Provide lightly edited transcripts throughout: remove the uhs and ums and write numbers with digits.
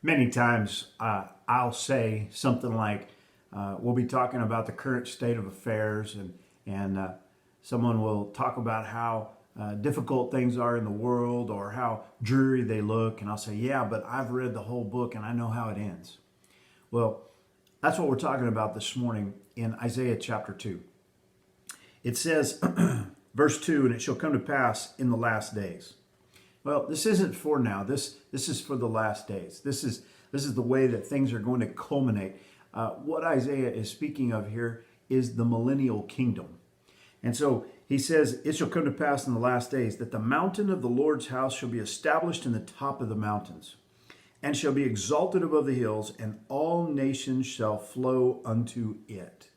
Many times I'll say something like, we'll be talking about the current state of affairs, and someone will talk about how difficult things are in the world or how dreary they look. And I'll say, yeah, but I've read the whole book and I know how it ends. Well, that's what we're talking about this morning in Isaiah chapter 2. It says, verse 2, and it shall come to pass in the last days. Well, this isn't for now. This is for the last days. This is the way that things are going to culminate. What Isaiah is speaking of here is the millennial kingdom. And so he says, it shall come to pass in the last days that the mountain of the Lord's house shall be established in the top of the mountains, and shall be exalted above the hills, and all nations shall flow unto it.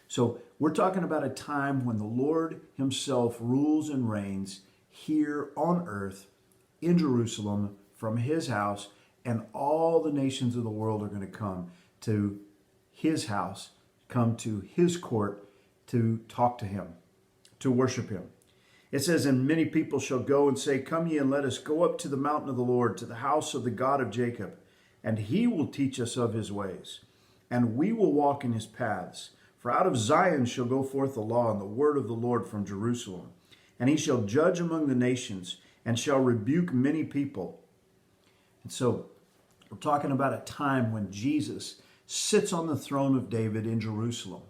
So we're talking about a time when the Lord himself rules and reigns here on earth in Jerusalem from his house, and all the nations of the world are going to come to his house, come to his court to talk to him, to worship him. It says, and many people shall go and say, come ye and let us go up to the mountain of the Lord, to the house of the God of Jacob, and he will teach us of his ways, and we will walk in his paths. For out of Zion shall go forth the law and the word of the Lord from Jerusalem. And he shall judge among the nations, and shall rebuke many people. And so we're talking about a time when Jesus sits on the throne of David in Jerusalem.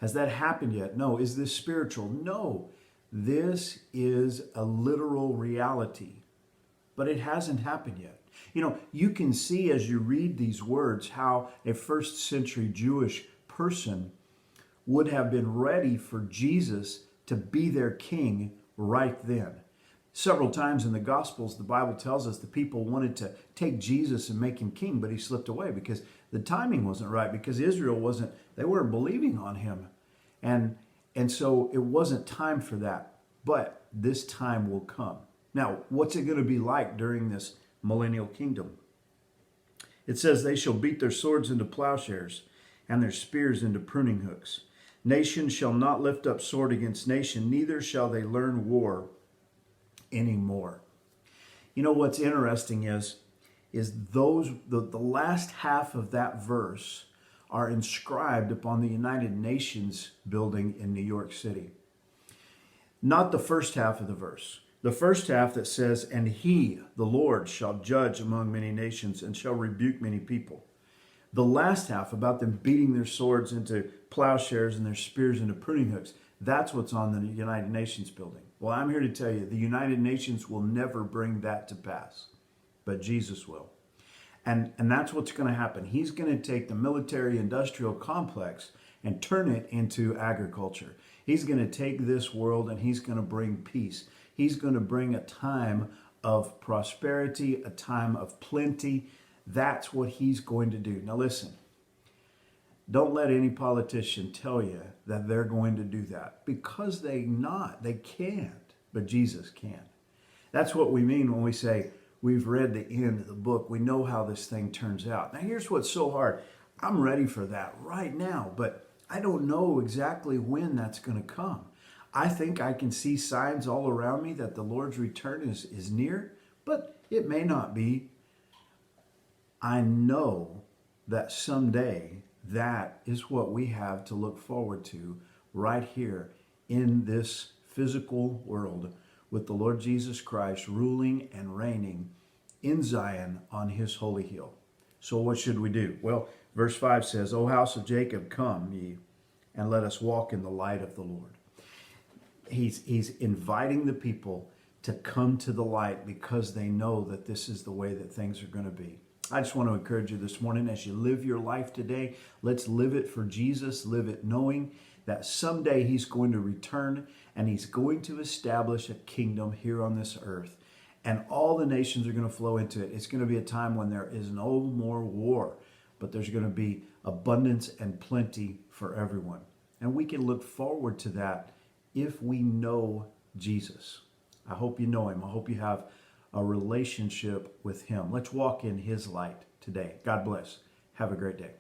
Has that happened yet? No. Is this spiritual? No. This is a literal reality, but it hasn't happened yet. You know, you can see as you read these words how a first century Jewish person would have been ready for Jesus to be their king right then. Several times in the Gospels, the Bible tells us the people wanted to take Jesus and make him king, but he slipped away because the timing wasn't right, because Israel they weren't believing on him. And so it wasn't time for that, but this time will come. Now, what's it going to be like during this millennial kingdom? It says, they shall beat their swords into plowshares and their spears into pruning hooks. Nation shall not lift up sword against nation, neither shall they learn war anymore. You know what's interesting is the last half of that verse are inscribed upon the United Nations building in New York City. Not the first half of the verse. The first half that says, and he, the Lord, shall judge among many nations and shall rebuke many people. The last half about them beating their swords into plowshares and their spears into pruning hooks, that's what's on the United Nations building. Well, I'm here to tell you, the United Nations will never bring that to pass, but Jesus will. And that's what's going to happen. He's going to take the military-industrial complex and turn it into agriculture. He's going to take this world and he's going to bring peace. He's going to bring a time of prosperity, a time of plenty. That's what he's going to do. Now listen, don't let any politician tell you that they're going to do that, because they can't, but Jesus can. That's what we mean when we say we've read the end of the book. We know how this thing turns out. Now here's what's so hard. I'm ready for that right now, but I don't know exactly when that's going to come. I think I can see signs all around me that the Lord's return is near, but it may not be. I know that someday that is what we have to look forward to right here in this physical world, with the Lord Jesus Christ ruling and reigning in Zion on his holy hill. So what should we do? Well, verse 5 says, O house of Jacob, come ye, and let us walk in the light of the Lord. He's inviting the people to come to the light because they know that this is the way that things are going to be. I just want to encourage you this morning, as you live your life today, let's live it for Jesus, live it knowing that someday he's going to return and he's going to establish a kingdom here on this earth. And all the nations are going to flow into it. It's going to be a time when there is no more war, but there's going to be abundance and plenty for everyone. And we can look forward to that if we know Jesus. I hope you know him. I hope you have a relationship with him. Let's walk in his light today. God bless. Have a great day.